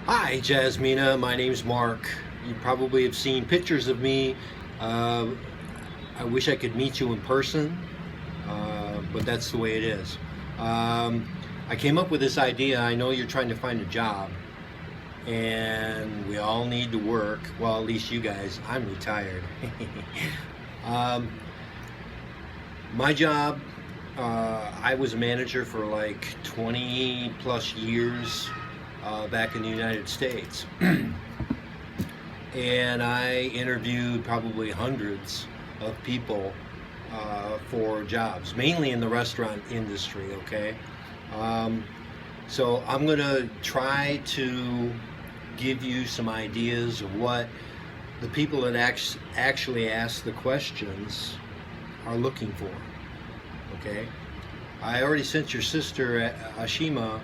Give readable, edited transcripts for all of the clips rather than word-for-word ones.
Hi, Jasmina. My name's Mark. You probably have seen pictures of me. Uh, I wish I could meet you in person, but that's the way it is. Um, I came up with this idea. I know you're trying to find a job, and we all need to work. Well, at least you guys. I'm retired. um, my job, I was a manager for like 20 plus years back in the United States. And I interviewed probably hundreds of people for jobs, mainly in the restaurant industry. Okay, um, so I'm gonna try to give you some ideas of what the people that actually ask the questions are looking for. Okay, I already sent your sister Ashima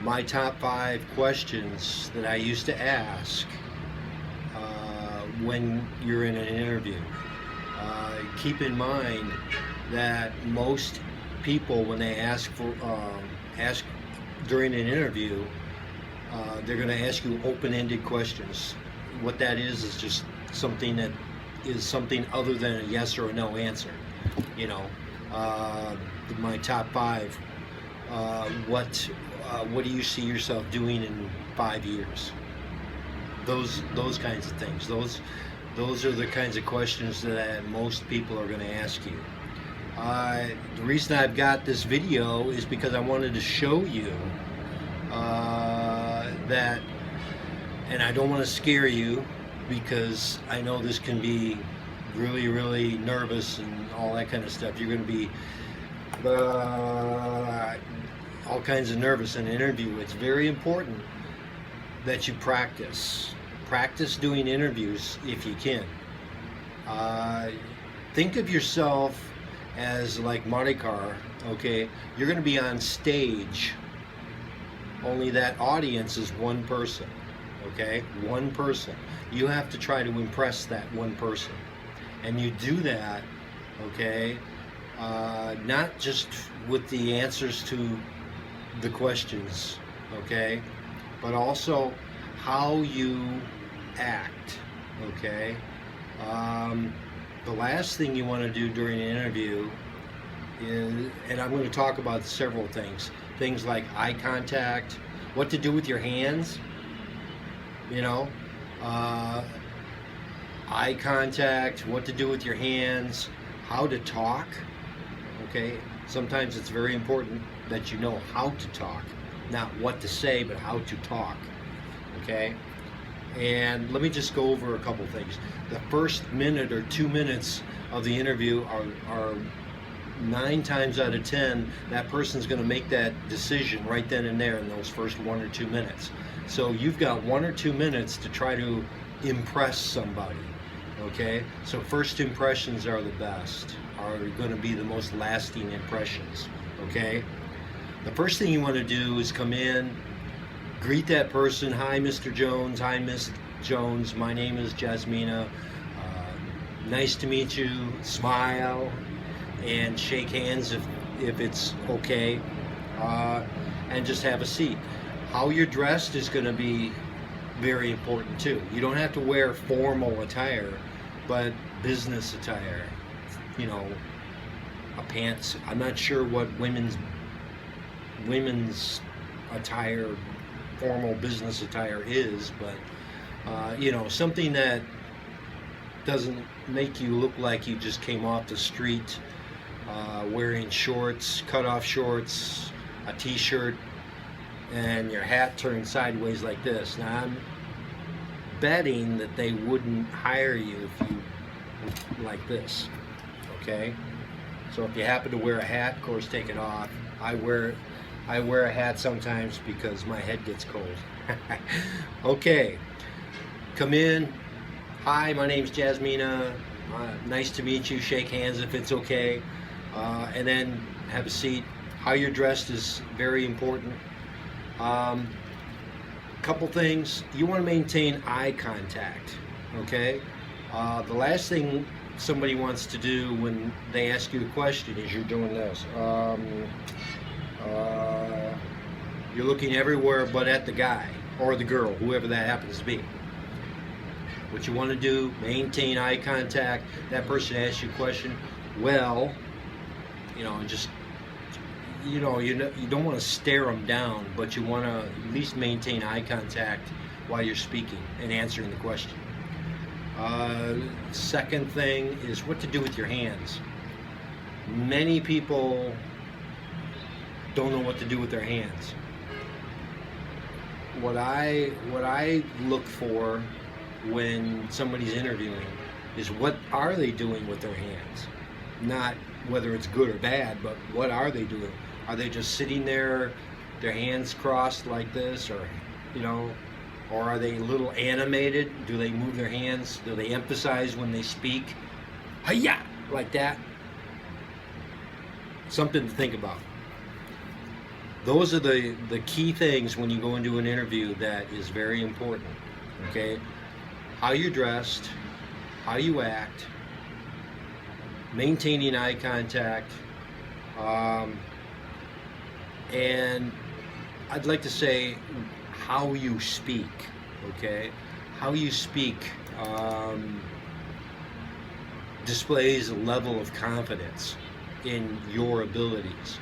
my top 5 questions that I used to ask when you're in an interview. Keep in mind that most people, when they ask during an interview, they're going to ask you open-ended questions. What that is just something that is something other than a yes or a no answer. You know, uh, my top 5. What do you see yourself doing in 5 years? Those kinds of things. Those are the kinds of questions that most people are going to ask you. The reason I've got this video is because I wanted to show you that, and I don't want to scare you because I know this can be really, really nervous and all that kind of stuff. You're going to be all kinds of nervous in an interview. It's very important that you practice. Practice doing interviews if you can. Uh, think of yourself as like Maricar, okay? You're going to be on stage, only that audience is one person, okay? One person. You have to try to impress that one person. And you do that, okay? Not just with the answers to the questions, okay? But also how you act, okay? The last thing you want to do during an interview is, and I'm going to talk about several things like eye contact, what to do with your hands, you know, uh, eye contact, what to do with your hands, how to talk, okay? Sometimes it's very important that you know how to talk, not what to say, but how to talk, okay? And let me just go over a couple things. The first minute or 2 minutes of the interview are 9 times out of 10, that person's going to make that decision right then and there in those first 1 or 2 minutes. So you've got 1 or 2 minutes to try to impress somebody, okay? So first impressions are the best, are going to be the most lasting impressions, okay? The first thing you want to do is come in, greet that person. Hi, Mr. Jones. Hi, Miss Jones. My name is Jasmina. Nice to meet you. Smile and shake hands if it's okay, and just have a seat. How you're dressed is going to be very important too. You don't have to wear formal attire, but business attire. You know, a pants. I'm not sure what women's attire, formal business attire is, but you know, something that doesn't make you look like you just came off the street, wearing shorts, cut off shorts, a t-shirt, and your hat turned sideways like this. Now I'm betting that they wouldn't hire you if you looked like this, okay? So if you happen to wear a hat, of course, take it off. I wear a hat sometimes because my head gets cold. Okay, come in. Hi, my name's Jasmina. Nice to meet you. Shake hands if it's okay. And then have a seat. How you're dressed is very important. Couple things. You want to maintain eye contact, okay? The last thing somebody wants to do when they ask you a question is you're doing this. You're looking everywhere but at the guy. or the girl, whoever that happens to be. What you want to do, maintain eye contact. That person asks you a question, well, just, you don't want to stare them down, but you want to at least maintain eye contact while you're speaking and answering the question. Second thing is what to do with your hands. Many people don't know what to do with their hands. What I look for when somebody's interviewing is what are they doing with their hands? Not whether it's good or bad, but what are they doing? Are they just sitting there, their hands crossed like this, or or are they a little animated? Do they move their hands? Do they emphasize when they speak? Hi-ya! Like that? Something to think about. Those are the key things when you go into an interview that is very important, okay? How you're dressed, how you act, maintaining eye contact, and I'd like to say how you speak, okay? How you speak displays a level of confidence in your abilities.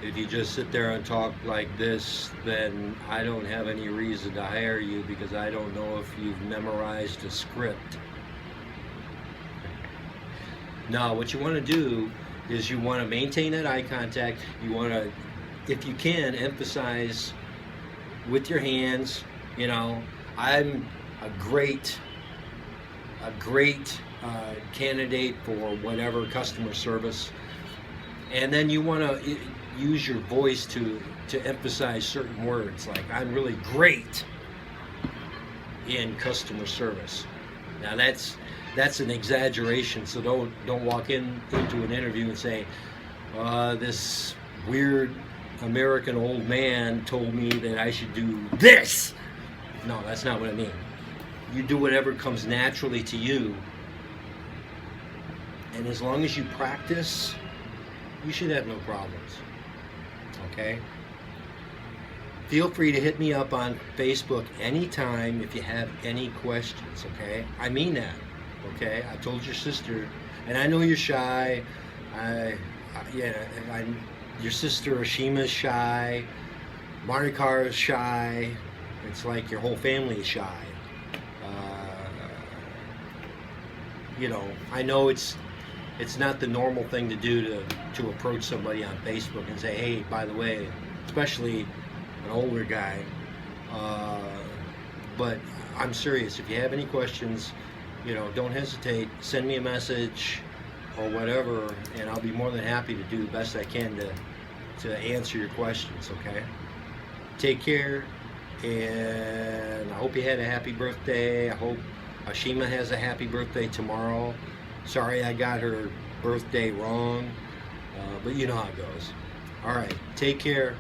If you just sit there and talk like this, then I don't have any reason to hire you because I don't know if you've memorized a script. Now, what you want to do is you want to maintain that eye contact. You want to, if you can, emphasize with your hands, I'm a great candidate for whatever customer service. And then you want to use your voice to emphasize certain words, like I'm really great in customer service. Now that's an exaggeration, so don't walk into an interview and say, this weird American old man told me that I should do this. No, that's not what I mean. You do whatever comes naturally to you, and as long as you practice, you should have no problems. Okay? Feel free to hit me up on Facebook anytime if you have any questions, okay? I mean that, okay? I told your sister, and I know you're shy. Your sister Ashima's shy. Marikar is shy. It's like your whole family is shy. I know it's not the normal thing to do to approach somebody on Facebook and say, hey, by the way, especially an older guy, but I'm serious. If you have any questions, don't hesitate. Send me a message or whatever, and I'll be more than happy to do the best I can to answer your questions, okay? Take care, and I hope you had a happy birthday. I hope Ashima has a happy birthday tomorrow. Sorry I got her birthday wrong, but you know how it goes. All right, take care.